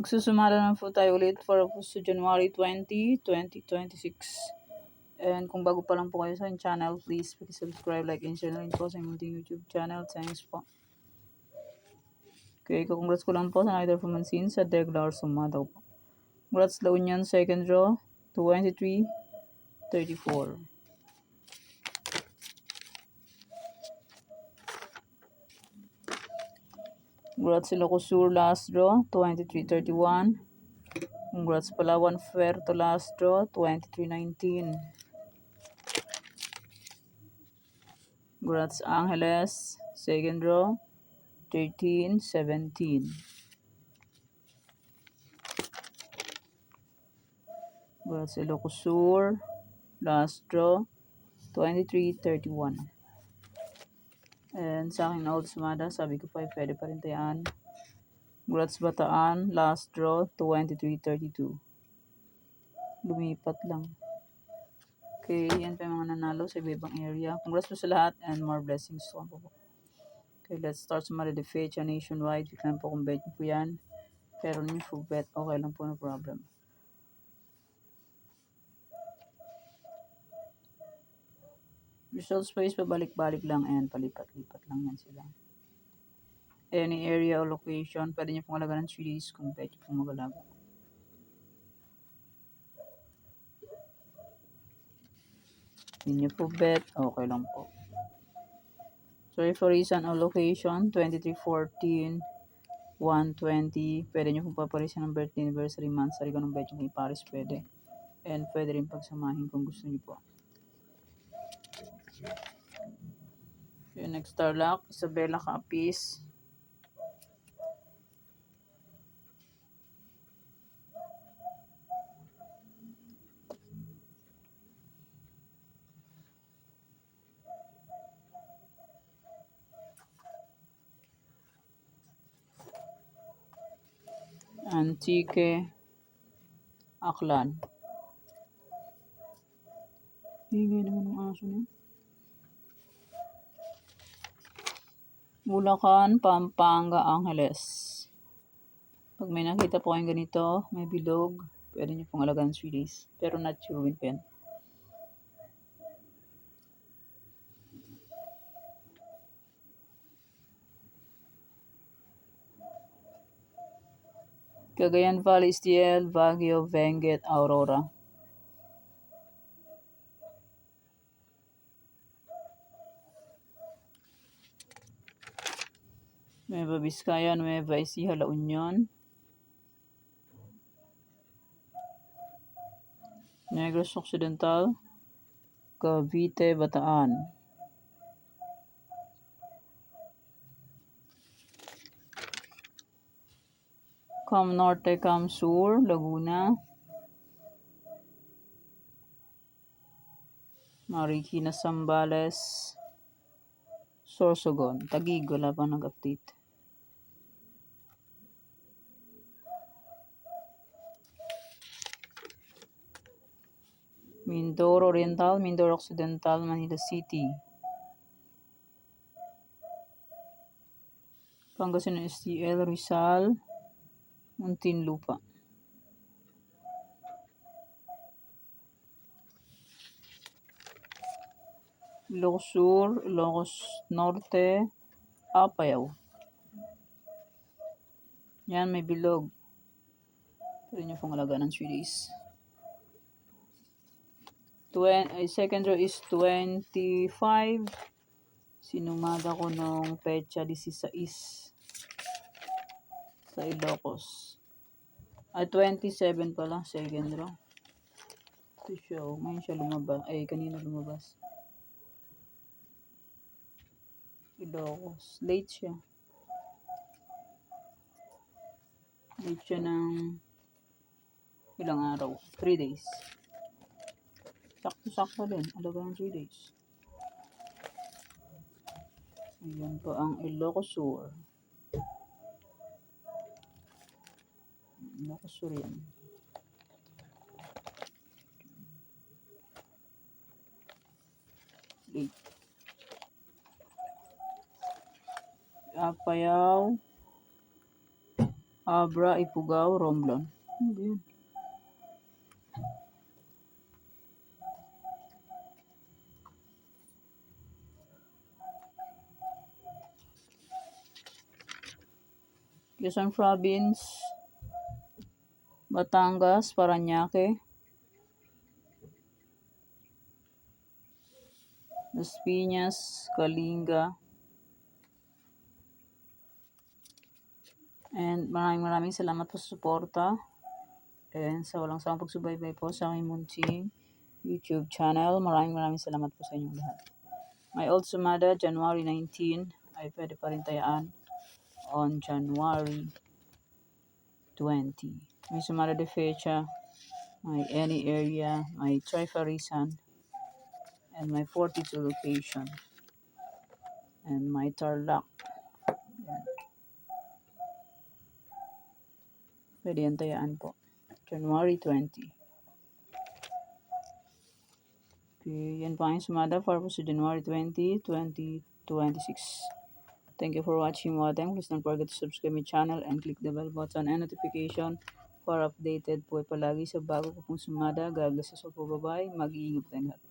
Magsusumara na po tayo ulit for sa January 20, 2026. And kung bago pa lang po kayo sa aking channel, please subscribe, like, and share na rin po sa aking YouTube channel. Thanks po. Okay, congrats ko lang po sa Nider Fumansin sa regular sumadaw po. Congrats La Union, second draw, 23, 34. Congrats Ilocosur, last draw, 23, 31. Congrats Palawan Fuerte, last draw, 23, 19. Congrats Angeles, second draw, 13, 17. Congrats Ilocosur, last draw, 23, 31. And sa aking old sumada, sabi ko pa, pwede pa rin tayaan. Congrats Bataan, last draw, 23, 32. Lumipat lang. Okay, yan pa yung mga nanalo sa ibang area. Congrats po sa lahat and more blessings to po. Okay, let's start sa mga feature nationwide. Tignan po kung bet nyo po yan. Pero nyo po bet, okay lang po, no problem. Results space, pabalik-balik lang and palipat-lipat lang yan sila. Any area or location, pwede nyo pong alaga ng 3 days kung bet nyo pong magalaga. Hindi nyo po bet, okay lang po. Sorry for reason or location, 2314, 120. Pwede nyo pong paparisan ng birthday, anniversary, month, sarili ko ng bet nyo kay Paris, pwede. And pwede rin pagsamahin kung gusto nyo po. Yung next star lock, Isabela Capiz. Antique Aklan. Hingay naman ng aso na. Bulacan, Pampanga, Angeles. Pag may nakita po kayong ganito, may bilog, pwede nyo pong alagaan 3 days. Pero not sure win pen. Cagayan Valley, STL, Baguio, Benguet, Aurora. Nueva Vizcaya, Nueva Ecija, La Union. Negros Occidental, Cavite, Bataan. Cam Norte, Cam Sur, Laguna. Marikina, Zambales, Sorsogon. Taguig, wala pang nag-update. Mindoro Oriental, Mindoro Occidental, Manila City. Pangasinan STL, Rizal, Muntinlupa. Ilocos Sur, Ilocos Norte, Apayao. Yan, may bilog. Pwede nyo pong alagaan ng 3 days. Second row is 25. Sinumada ko nung pecha 16 sa Ilocos. 27 pala, second row. Ito siya, ngayon siya lumabas. Ay, kanina lumabas. Ilocos. Late siya. Late siya ng ilang araw. 3 days. Sakto-sakto din. Alaga ng 3 days. Ayan po ang Ilocos Sur. Ilocos Sur yan. Late. Apayao, Abra, Ifugao, Romblon. Ano ba yun? Quezon Province, Batangas, Parañaque, Las Piñas, Kalinga, and maraming salamat po sa suporta and sa walang sawang pagsubaybay po sa aming munting YouTube channel. Maraming salamat po sa inyong lahat. My old sumada, January 19, ay pwede pa rin tayaan on January 20. May sumada de fecha, may any area, may Trifarisan, and my 42 location, and my Tarlac. Yan. Pwede yan tayaan po. January 20. Okay, yan po ang sumada para po sa January 20, 2026. Thank you for watching mga tayong. Please don't forget to subscribe my channel and click the bell button and notification for updated po palagi sa bago ko pong sumada. God bless us all po. Bye-bye. Mag-iingat po tayo lahat.